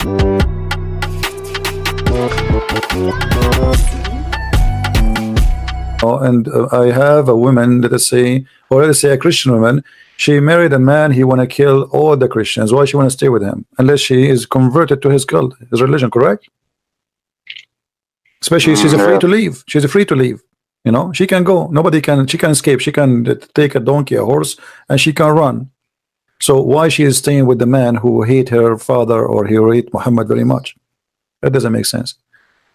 And I have a woman, let us say, or let us say a Christian woman, she married a man, he want to kill all the Christians. Why she want to stay with him? Unless she is converted to his cult, his religion, correct? Especially she's free to leave. She's free to leave. You know, she can go. Nobody can, she can escape. She can take a donkey, a horse, and she can run. So why she is staying with the man who hate her father or he hate Muhammad very much? That doesn't make sense.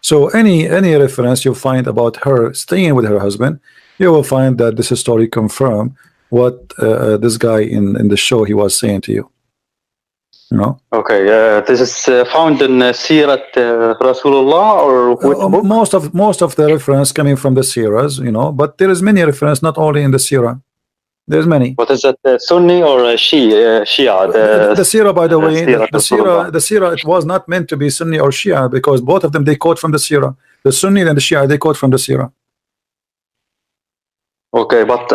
So any reference you find about her staying with her husband, you will find that this story confirm what this guy in the show he was saying to you. You know? Okay, this is found in Sirat Rasulullah or which book? Most of the reference coming from the Siras, you know, but there is many reference not only in the Sirah. There's many. What is it, Sunni or Shia? The Sirah, by the way, the Sirah, it was not meant to be Sunni or Shia because both of them they quote from the Sirah. The Sunni and the Shia they quote from the Sirah. Okay, but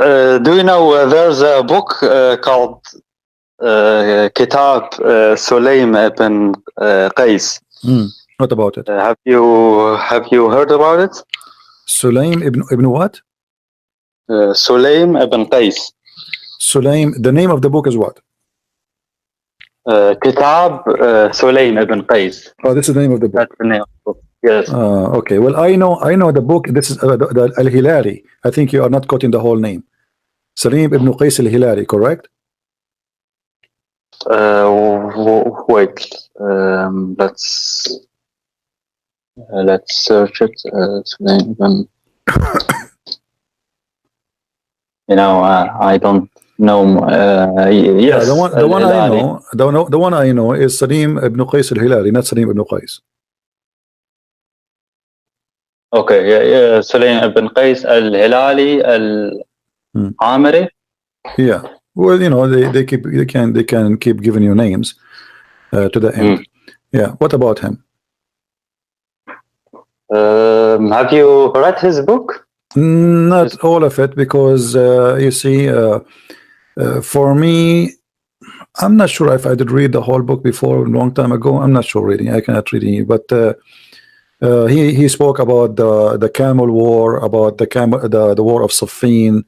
do you know there's a book called Kitab Sulaim ibn Qais? What about it? Have you heard about it? Sulaim ibn what? Sulaim ibn Qais. Sulaim. The name of the book is what? Kitab Sulaim ibn Qais. Oh, this is the name of the book. That's the name of the book. Yes. Okay. Well, I know the book. This is the Al-Hilali. I think you are not quoting the whole name. Sulaim ibn Qais Al-Hilali, correct? Wait. Let's search it. Sulaim ibn. You know, I don't know. Yes, the one I know, the one I know is Salim ibn Qais al-Hilali, not Salim ibn Qais. Okay, yeah, Salim ibn Qais al-Hilali al-Amiri. Yeah, well, you know, they can keep giving you names to the end. Yeah, what about him? Have you read his book? Not all of it, because you see, for me, I'm not sure if I did read the whole book before a long time ago. I'm not sure reading. I cannot read it, but he spoke about the Camel War, about the War of Siffin.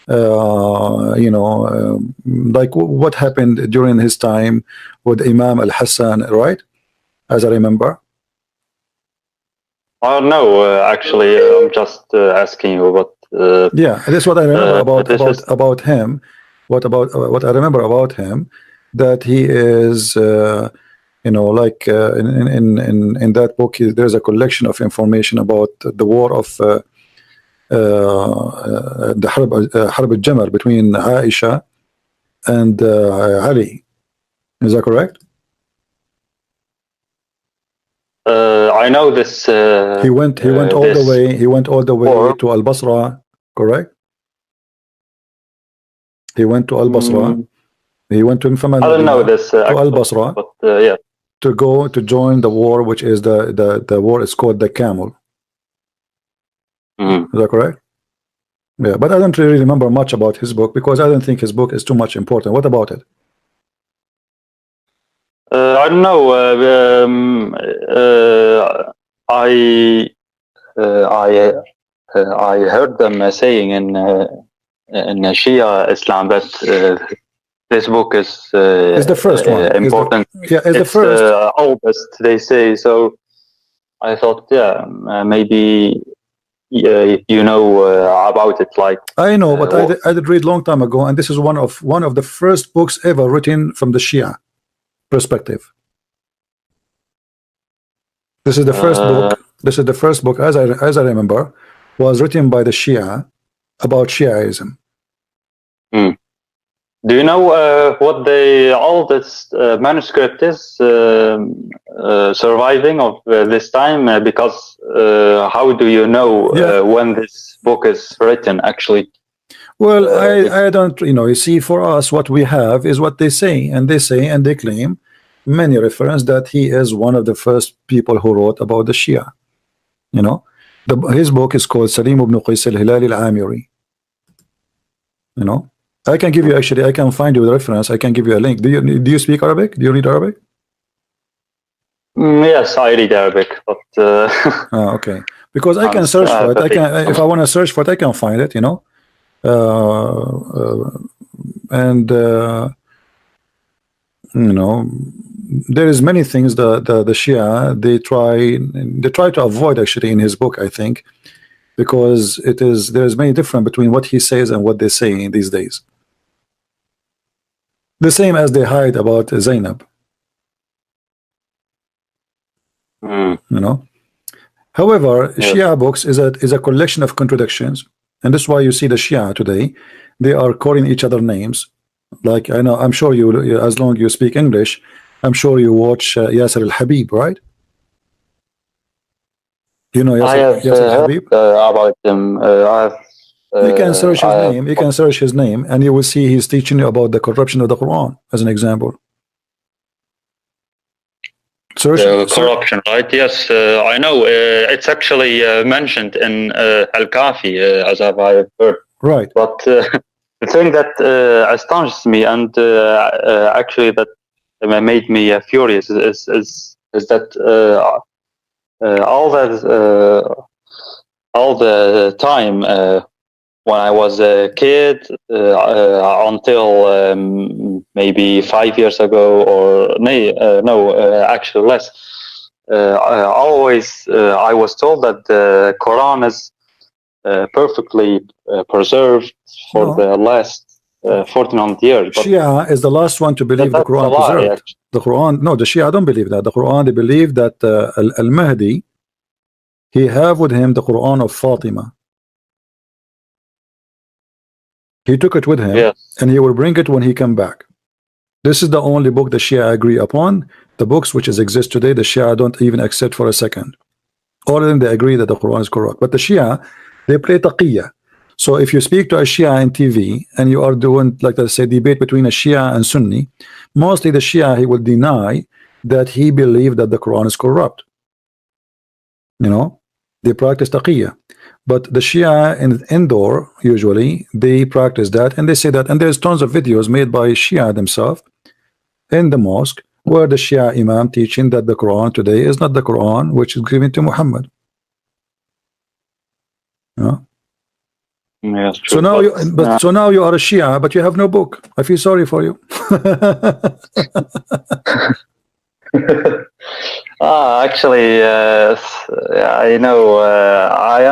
You know, like what happened during his time with Imam al-Hassan, right? As I remember. No, actually, I'm just asking you what. Yeah, that's what I remember about him. What I remember about him, that he is, you know, like in that book, there's a collection of information about the war of the Harb al-Jamal between Aisha and Ali. Is that correct? I know this. He went all the way. He went all the way to Al-Basra, correct? He went to Al-Basra. He went to I don't know this. To Al-Basra, but yeah, to go to join the war, which is the war is called the Camel. Is that correct? Yeah, but I don't really remember much about his book because I don't think his book is too much important. What about it? I don't know. I heard them saying in Shia Islam that this book is the first one important. It's the first. Oldest, they say. So I thought, yeah, maybe you know about it. Like I know, but I did read long time ago, and this is one of the first books ever written from the Shia perspective. This is the first book. This is the first book, as I remember, was written by the Shia about Shiaism. Do you know what the oldest manuscript is surviving of this time? Because how do you know when this book is written? Actually, well, I don't. You know, you see, for us, what we have is what they say, and they claim many reference that he is one of the first people who wrote about the Shia. You know, his book is called Salim ibn Qais al-Hilali al-Amiri. You know, I can give you, actually, I can find you the reference. I can give you a link. Do you speak Arabic? Do you read Arabic? Yes, I read Arabic, but Okay, because I can search for it. I can, if I want to search for it, I can find it, you know. And you know, there is many things the Shia they try to avoid actually in his book, I think, because there's many difference between what he says and what they say in these days. The same as they hide about Zainab. You know. However, Yes. Shia books is a collection of contradictions, and that's why you see the Shia today. They are calling each other names. Like I know, I'm sure you, as long as you speak English, I'm sure you watch Yasser al-Habib, right? You know I have Yasser al-Habib? about him. You can search his name. You can search his name, and you will see he's teaching you about the corruption of the Quran, as an example. Corruption, right? Yes, I know. It's actually mentioned in Al-Kafi, as I've heard. Right. But the thing that astonishes me and actually that made me furious is that all the time when I was a kid until maybe 5 years ago, or actually less. Always I was told that the Quran is perfectly preserved for the last 1400 years. But Shia is the last one to believe the Quran preserved. The Quran, no, the Shia don't believe that. The Quran, they believe that Al-Mahdi, he have with him the Quran of Fatima. He took it with him, yes, and he will bring it when he come back. This is the only book the Shia agree upon. The books which exist today, the Shia don't even accept for a second. All of them, they agree that the Quran is corrupt. But the Shia, they play taqiyya. So if you speak to a Shia in TV and you are doing, like I say, debate between a Shia and Sunni, mostly the Shia, he will deny that he believed that the Quran is corrupt. You know, they practice taqiyya. But the Shia indoor, usually, they practice that, and they say that, and there's tons of videos made by Shia themselves in the mosque where the Shia Imam teaching that the Quran today is not the Quran which is given to Muhammad. Yeah. Yes, true. So now so now you are a Shia, but you have no book. I feel sorry for you. Actually, I know I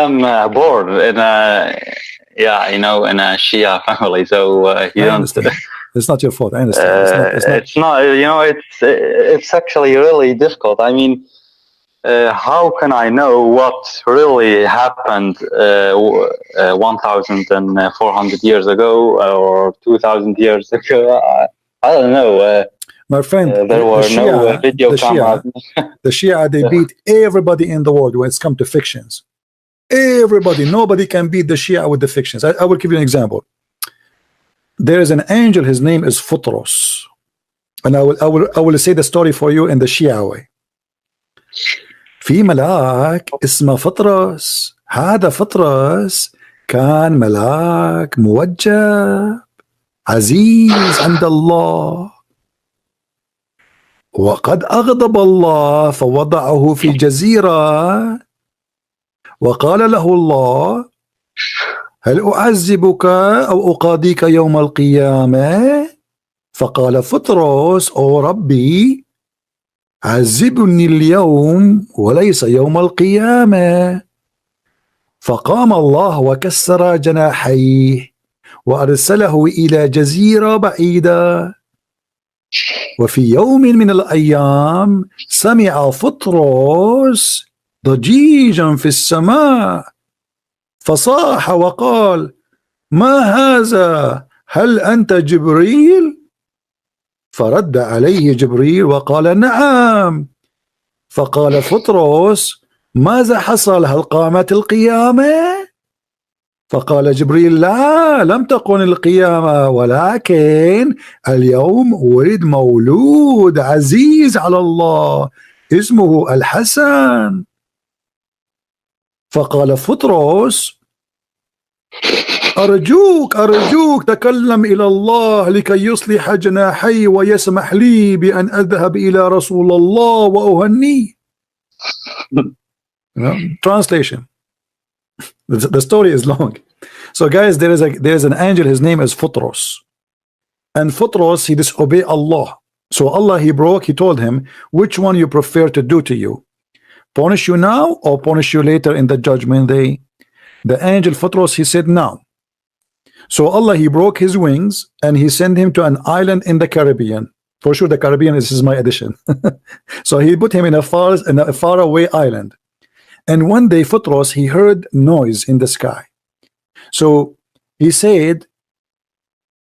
am born in a in a Shia family, so you I don't. understand. It's not your fault. I understand. It's not. You know, it's actually really difficult. I mean, how can I know what really happened 1,400 years ago or 2,000 years ago? I don't know. My friend, there were no video cameras. The Shia, they beat everybody in the world when it's come to fictions. Everybody, nobody can beat the Shia with the fictions. I will give you an example. There is an angel, his name is Futros, and I will say the story for you in the Shia way. في ملاك اسمه فطرس. هذا فطرس كان ملاك موجه عزيز عند الله، وقد أغضب الله فوضعه في جزيرة، وقال له الله هل أعذبك أو أقاضيك يوم القيامة؟ فقال فطرس أو ربي عذبني اليوم وليس يوم القيامة. فقام الله وكسر جناحيه وأرسله إلى جزيرة بعيدة. وفي يوم من الأيام سمع فطرس ضجيجا في السماء فصاح وقال ما هذا؟ هل أنت جبريل؟ فرد عليه جبريل وقال نعم. فقال فطرس ماذا حصل؟ هل قامت القيامة؟ فقال جبريل لا، لم تقم القيامة، ولكن اليوم ولد مولود عزيز على الله اسمه الحسن. فقال فطرس أرجوك تكلم إلى الله لكي يصلح جناحي ويسمح لي بأن أذهب إلى رسول الله وأهنيه. Translation. The story is long. So guys, there is an angel, his name is Futros. And Futros, he disobeyed Allah. So Allah, he told him, which one you prefer to do to you? Punish you now or punish you later in the judgment day? The angel Futros, he said now. So Allah, he broke his wings and he sent him to an island in the Caribbean. For sure, the Caribbean is my addition. So he put him in a far away island. And one day, Futros, he heard noise in the sky. So he said,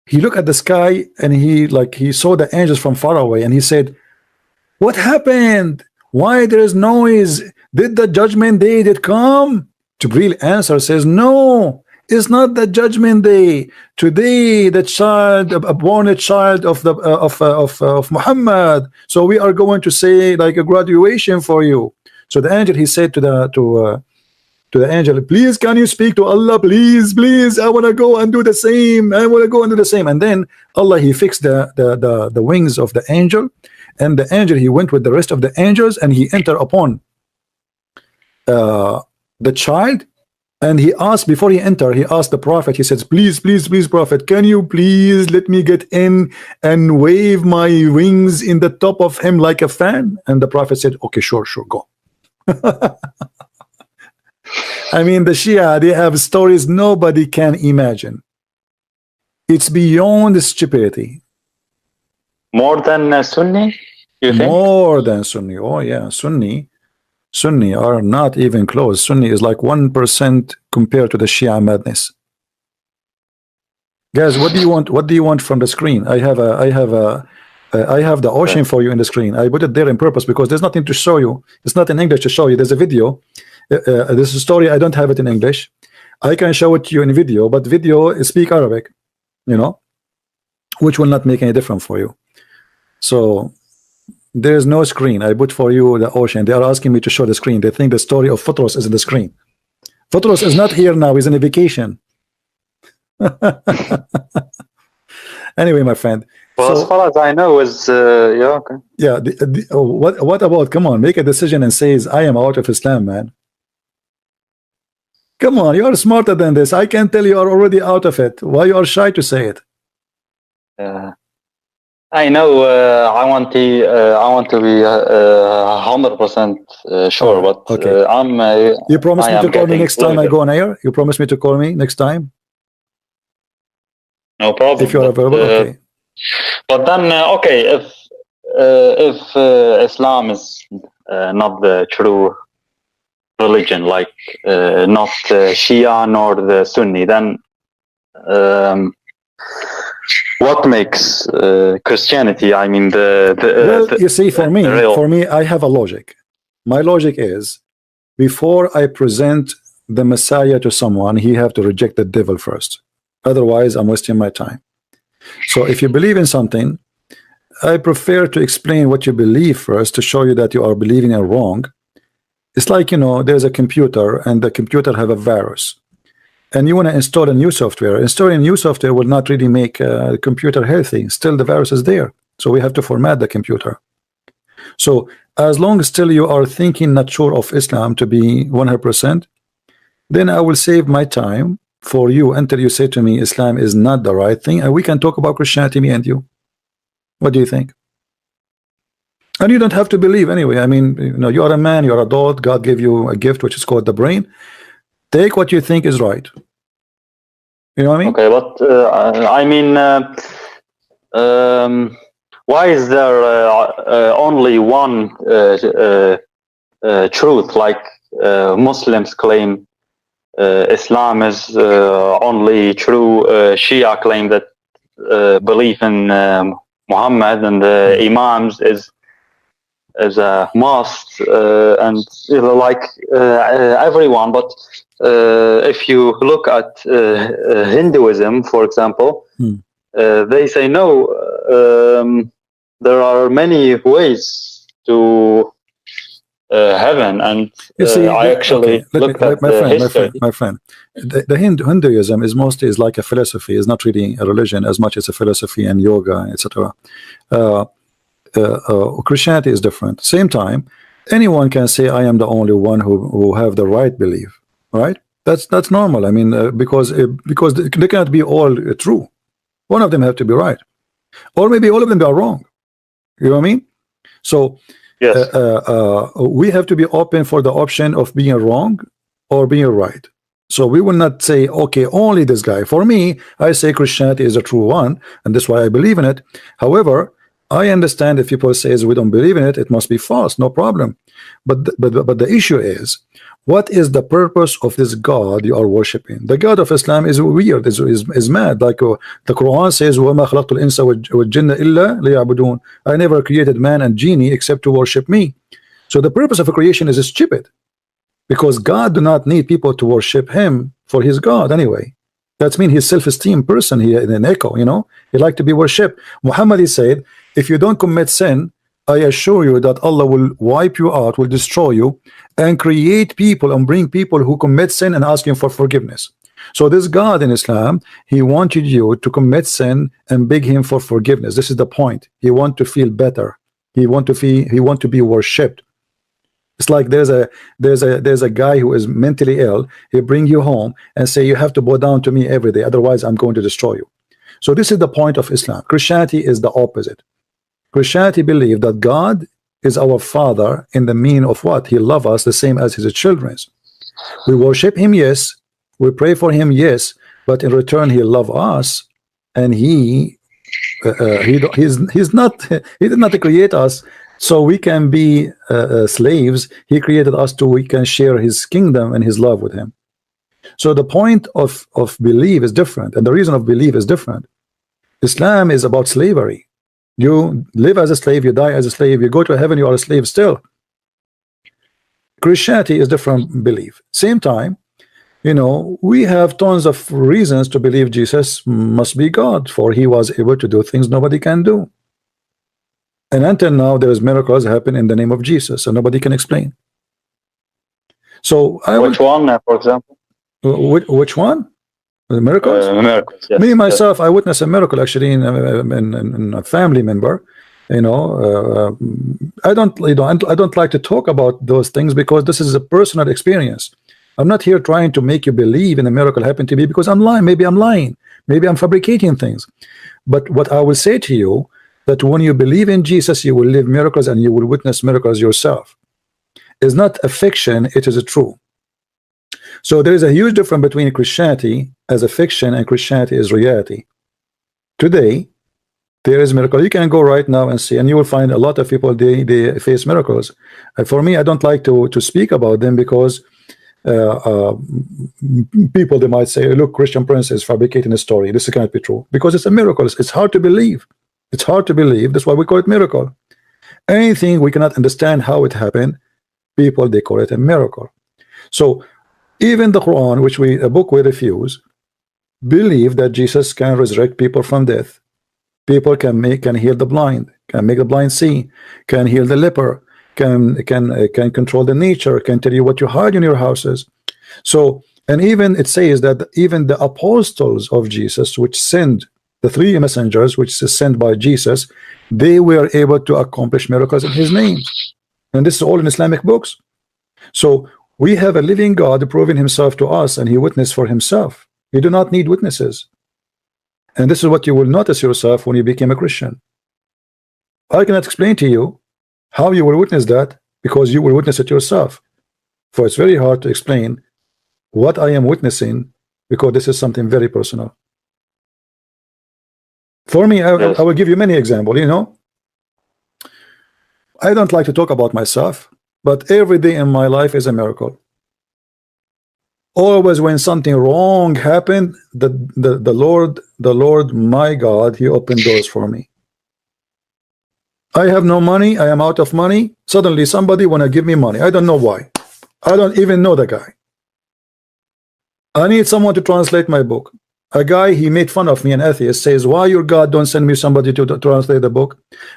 he looked at the sky and he saw the angels from far away, and he said, what happened? Why there is noise? Did the judgment day did come? Jibril answer says, no, it's not the judgment day. Today the child, born a child of the of Muhammad. So we are going to say like a graduation for you. So the angel, he said to the angel, please, can you speak to Allah? Please, I want to go and do the same. And then Allah, he fixed the wings of the angel, and the angel, he went with the rest of the angels, and he entered upon the child. And he asked, before he entered, he asked the prophet, he says, please, prophet, can you please let me get in and wave my wings in the top of him like a fan? And the prophet said, okay, sure, go. I mean, the Shia, they have stories nobody can imagine. It's beyond stupidity. More than Sunni, you think? More than Sunni. Oh yeah, Sunni are not even close. Sunni is like 1% compared to the Shia madness. Guys, what do you want from the screen? I have the ocean for you in the screen. I put it there on purpose because there's nothing to show you. It's not in English to show you. There's a video. This is a story. I don't have it in English. I can show it to you in video, but video speak Arabic, which will not make any difference for you. So there is no screen. I put for you the ocean. They are asking me to show the screen. They think the story of Futros is in the screen. Futros is not here now. He's on a vacation. Anyway, my friend. Well, as far as I know, is yeah, okay. Yeah. What about? Come on, make a decision and says, I am out of Islam, man. Come on, you are smarter than this. I can tell you are already out of it. Why you are shy to say it? I know. I want to be 100% sure, but okay. You promise me to call me next time I go on air. You promise me to call me next time. No problem. If you are available, okay. But then, okay, if Islam is not the true religion, like not the Shia nor the Sunni, then what makes Christianity? I mean, you see, for me, I have a logic. My logic is, before I present the Messiah to someone, he have to reject the devil first. Otherwise, I'm wasting my time. So if you believe in something, I prefer to explain what you believe first to show you that you are believing it wrong. It's like, there's a computer and the computer have a virus. And you want to install a new software. Installing new software will not really make the computer healthy. Still, the virus is there. So we have to format the computer. So as long as still you are thinking not sure of Islam to be 100%, then I will save my time for you until you say to me Islam is not the right thing, and we can talk about Christianity, me and you. What do you think? And you don't have to believe anyway. I mean, you are a man, you are adult. God gave you a gift which is called the brain. Take what you think is right. You know what I mean? Okay, but I mean, why is there only one truth? Like Muslims claim Islam is only true. Shia claim that belief in Muhammad and the Imams is a must, and like everyone. But if you look at Hinduism, for example, they say no. There are many ways to heaven. And You see, I actually okay, looked at the history. my friend. The Hinduism is mostly is like a philosophy. It's not really a religion as much as a philosophy and yoga, etc. Christianity is different. Same time, anyone can say I am the only one who have the right belief, right? That's normal. I mean, because they cannot be all true. One of them have to be right, or maybe all of them are wrong. You know what I mean? So Yes. we have to be open for the option of being wrong or being right. So we will not say, okay, only this guy. For me, I say Christianity is a true one, and that's why I believe in it. However, I understand if people says we don't believe in it, it must be false, no problem. But the issue is, what is the purpose of this God you are worshiping? The God of Islam is weird, is mad. Like the Quran says, وَمَا خَلَقْتُ الْإِنسَ وَالْجِنَّ إِلَّا لِيَعْبُدُونَ. I never created man and genie except to worship me. So the purpose of a creation is stupid, because God do not need people to worship him for his God anyway. That's mean he's self-esteem person. He an echo, you know, he like to be worshipped. Muhammad, he said, if you don't commit sin, I assure you that Allah will wipe you out, will destroy you, and create people and bring people who commit sin and ask him for forgiveness. So this God in Islam, he wanted you to commit sin and beg him for forgiveness. This is the point. He want to feel better. He want to be worshipped. It's like there's a guy who is mentally ill. He bring you home and say you have to bow down to me every day, otherwise I'm going to destroy you. So this is the point of Islam. Christianity is the opposite. Christianity believe that God is our Father in the meaning of what? He loves us the same as his children. We worship him, yes. We pray for him, yes. But in return, he loves us, and he did not create us so we can be slaves. He created us so we can share his kingdom and his love with him. So the point of belief is different, and the reason of belief is different. Islam is about slavery. You live as a slave, you die as a slave, you go to heaven, you are a slave still. Christianity is different belief. Same time, you know, we have tons of reasons to believe Jesus must be God, for he was able to do things nobody can do. And until now, there is miracles happen in the name of Jesus, and nobody can explain. So which one, for example? Which one? The miracles? Miracles, yes. Me myself, I witnessed a miracle actually in a family member. You know, I don't like to talk about those things because this is a personal experience. I'm not here trying to make you believe in a miracle happened to me because I'm lying. Maybe I'm lying. Maybe I'm fabricating things. But what I will say to you, that when you believe in Jesus, you will live miracles and you will witness miracles yourself. It's not a fiction, it is a true. So there is a huge difference between Christianity as a fiction and Christianity as reality. Today, there is miracle. You can go right now and see, and you will find a lot of people, they face miracles. For me, I don't like to speak about them because people, they might say, look, Christian Prince is fabricating a story. This cannot be true. Because it's a miracle. It's hard to believe. It's hard to believe. That's why we call it miracle. Anything we cannot understand how it happened, people, they call it a miracle. So even the Quran, which a book we refuse, believe that Jesus can resurrect people from death. People can heal the blind, can make the blind see, can heal the leper, can control the nature, can tell you what you hide in your houses. So, and even it says that even the apostles of Jesus, which sent the three messengers, which is sent by Jesus, they were able to accomplish miracles in his name. And this is all in Islamic books. So we have a living God proving himself to us, and he witnessed for himself. You do not need witnesses. And this is what you will notice yourself when you became a Christian. I cannot explain to you how you will witness that, because you will witness it yourself. For it's very hard to explain what I am witnessing, because this is something very personal. For me, I will give you many examples. You know, I don't like to talk about myself, but every day in my life is a miracle. Always when something wrong happened, the Lord, my God, he opened doors for me. I have no money, I am out of money. Suddenly somebody want to give me money. I don't know why. I don't even know the guy. I need someone to translate my book. A guy, he made fun of me, an atheist, says, why your God don't send me somebody to translate the book?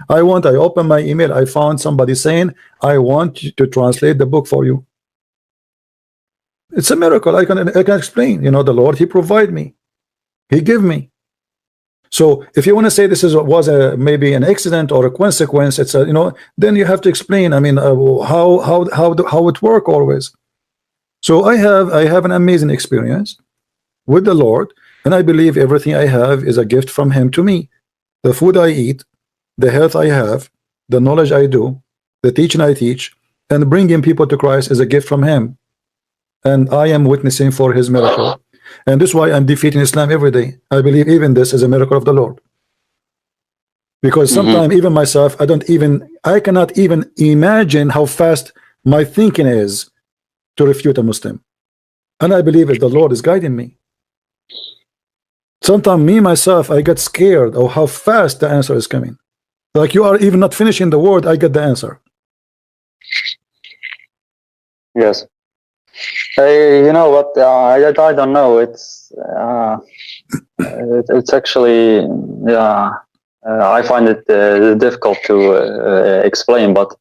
I opened my email, I found somebody saying, I want you to translate the book for you. It's a miracle. I can explain. You know, the Lord, he provide me, he give me. So if you want to say this was maybe an accident or a consequence, it's a, you know, then you have to explain. I mean, how it work always. So I have an amazing experience with the Lord, and I believe everything I have is a gift from him to me. The food I eat, the health I have, the knowledge I do, the teaching I teach, and bringing people to Christ is a gift from him. And I am witnessing for his miracle. And this is why I'm defeating Islam every day. I believe even this is a miracle of the Lord. Because sometimes even myself, I cannot even imagine how fast my thinking is to refute a Muslim. And I believe that the Lord is guiding me. Sometimes me myself, I get scared of how fast the answer is coming. Like you are even not finishing the word, I get the answer. Yes. You know what? I don't know. It's actually, yeah. I find it difficult to explain, but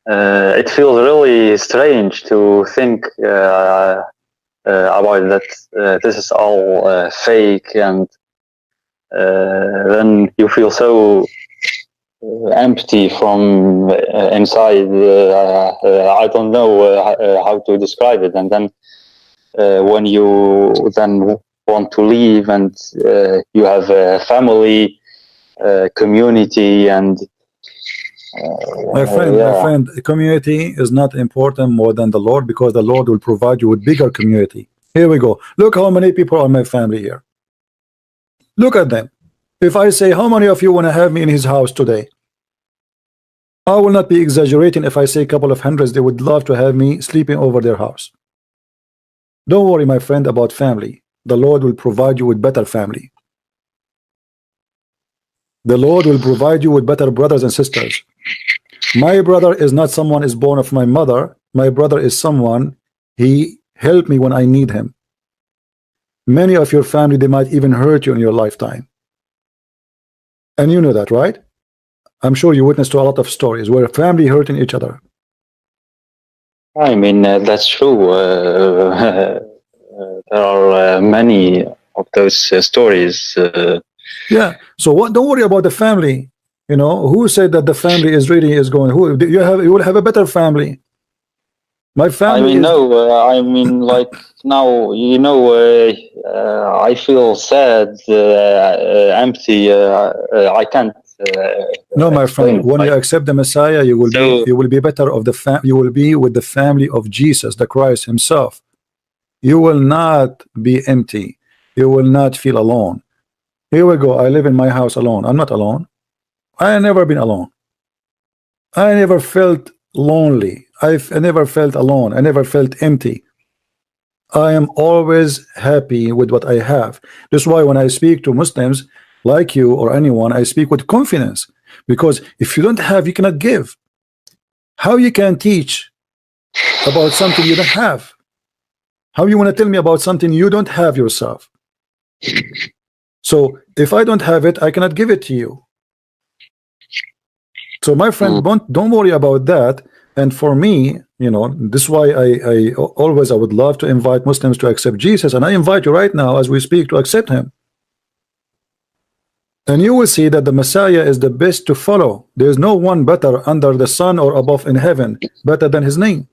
it feels really strange to think about that. This is all fake, and then you feel so empty from inside. I don't know how to describe it. And then when you then want to leave, and you have a family, community, and my friend, community is not important more than the Lord, because the Lord will provide you with bigger community. Here we go. Look how many people are my family here. Look at them. If I say, how many of you want to have me in his house today? I will not be exaggerating if I say a couple of hundreds. They would love to have me sleeping over their house. Don't worry, my friend, about family. The Lord will provide you with better family. The Lord will provide you with better brothers and sisters. My brother is not someone is born of my mother. My brother is someone, he helped me when I need him. Many of your family, they might even hurt you in your lifetime. And you know that, right? I'm sure you witnessed to a lot of stories where family hurting each other. I mean, that's true. There are many of those stories. Yeah. So what? Don't worry about the family. You know, who said that the family is going? Who you will have a better family. My family. I mean, no. I mean, like now, you know, I feel sad, empty. I can't. No, my friend. When you accept the Messiah, you will be better of the you will be with the family of Jesus, the Christ Himself. You will not be empty. You will not feel alone. Here we go. I live in my house alone. I'm not alone. I have never been alone. I never felt lonely. I never felt alone. I never felt empty. I am always happy with what I have. That's why when I speak to Muslims like you or anyone, I speak with confidence, because if you don't have, you cannot give. How you can teach about something you don't have? How you want to tell me about something you don't have yourself? So if I don't have it, I cannot give it to you. So my friend, don't worry about that. And for me, you know, this is why I always I would love to invite Muslims to accept Jesus, and I invite you right now as we speak to accept him. And you will see that the Messiah is the best to follow. There is no one better under the sun or above in heaven better than his name.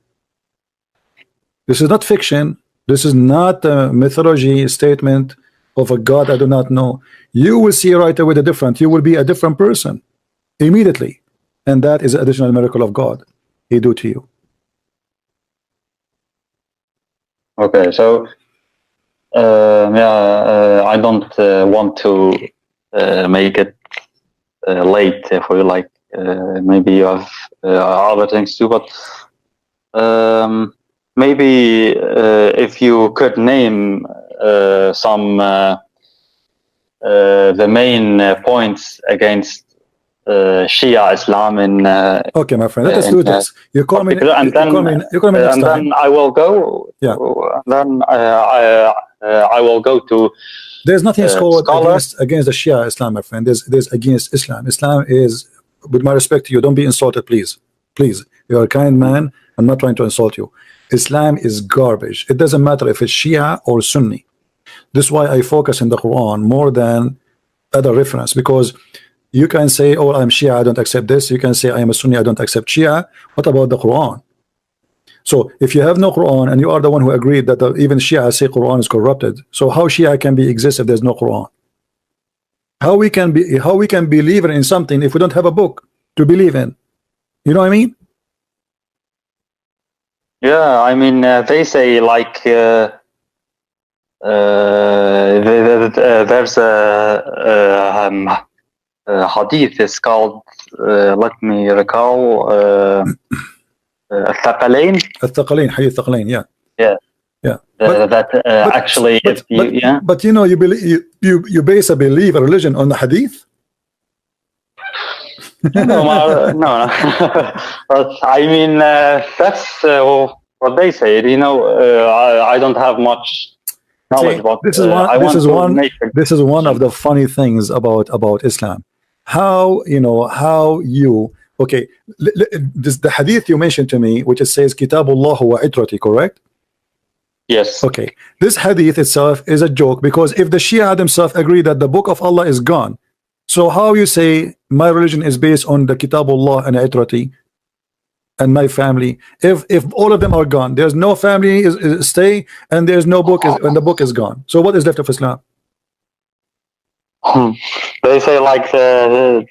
This is not fiction. This is not a mythology statement of a God I do not know. You will see right away the difference. You will be a different person immediately. And that is an additional miracle of God he do to you. Okay, so I don't want to make it late for you. Like maybe you have other things too, but maybe if you could name some the main points against Shia Islam in okay, my friend, let us do this. You call me, and then you call me next time. Then I will go. Yeah. And then I will go to There's nothing called scholar. against the Shia Islam, my friend. There's against Islam. Islam is, with my respect to you, don't be insulted, please. Please, you're a kind man. I'm not trying to insult you. Islam is garbage. It doesn't matter if it's Shia or Sunni. This is why I focus in the Quran more than other reference, because you can say, oh, I'm Shia, I don't accept this. You can say, I am a Sunni, I don't accept Shia. What about the Quran? So if you have no Quran, and you are the one who agreed that even Shia say Quran is corrupted, so how Shia can be exist if there's no Quran? How we can believe in something if we don't have a book to believe in? You know what I mean? Yeah, I mean, they say like there's a hadith. It's called. Let me recall. الثقلين. الثقلين, حي الثقلين, yeah. Yeah. Yeah. Actually, but you know, you believe you base a belief, a religion on the hadith. no. But I mean, that's what they say. You know, I don't have much knowledge about. This is one of the funny things about Islam. How you okay? The hadith you mentioned to me, which it says Kitabullah wa itrati, correct? Yes. Okay. This hadith itself is a joke, because if the Shia themselves agree that the book of Allah is gone, so how you say my religion is based on the Kitabullah and itrati and my family? If all of them are gone, there's no family is stay, and there's no book and the book is gone. So what is left of Islam? They say like the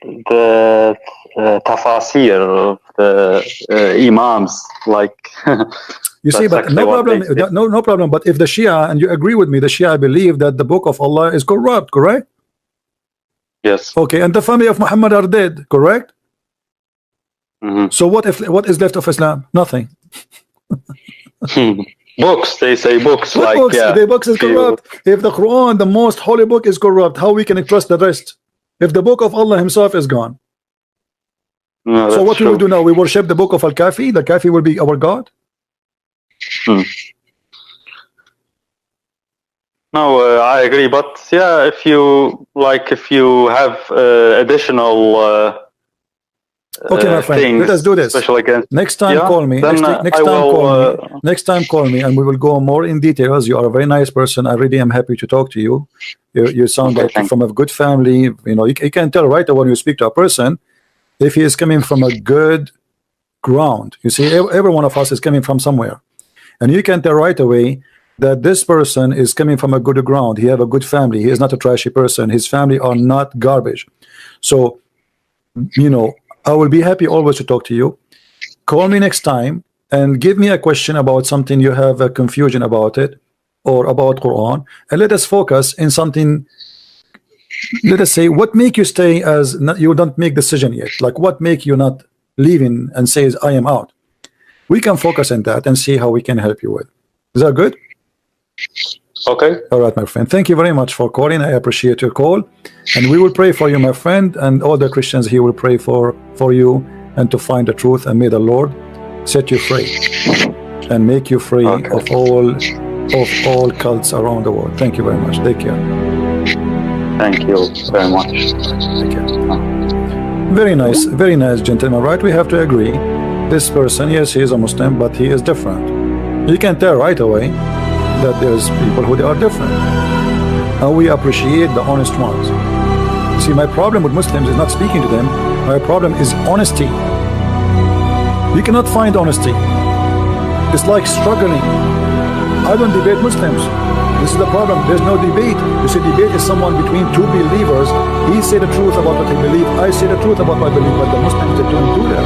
tafasir of the imams, like. You see, but no problem. No problem. But if the Shia, and you agree with me, the Shia believe that the book of Allah is corrupt, correct? Yes. Okay, and the family of Muhammad are dead, correct? So what is left of Islam? Nothing. Books, they say books. What like books? yeah, The books is corrupt. If the Quran, the most holy book, is corrupt, how we can trust the rest? If the book of Allah himself is gone. No, so what true. we will do now? We worship the book of Al-Kafi. The Kafi will be our God. No, I agree, but yeah, if you have additional okay, my friend, things, let us do this. Next time, call me. Next time, call me, and we will go more in details. You are a very nice person. I really am happy to talk to you. You sound like you're from a good family. You know, you can tell right away when you speak to a person if he is coming from a good ground. You see, every one of us is coming from somewhere, and you can tell right away that this person is coming from a good ground. He have a good family. He is not a trashy person. His family are not garbage. So, you know, I will be happy always to talk to you. Call me next time and give me a question about something you have a confusion about it, or about Quran, and let us focus in something. Let us say, what make you stay as you don't make decision yet? Like, what make you not leaving and says I am out? We can focus on that and see how we can help you with. Is that good? Okay. All right, my friend. Thank you very much for calling. I appreciate your call, and we will pray for you, my friend, and all the Christians here will pray for you, and to find the truth, and may the Lord set you free and make you free of all cults around the world. Thank you very much. Take care. Thank you very much. Take care. Very nice gentleman, right? We have to agree. This person, yes, he is a Muslim, but he is different. You can tell right away that there's people who they are different, and we appreciate the honest ones. See, my problem with Muslims is not speaking to them. My problem is honesty. You cannot find honesty. It's like struggling. I don't debate Muslims. This is the problem. There's no debate. You see, debate is someone between two believers. He say the truth about what he believes. I say the truth about my belief. But the Muslims, they don't do that.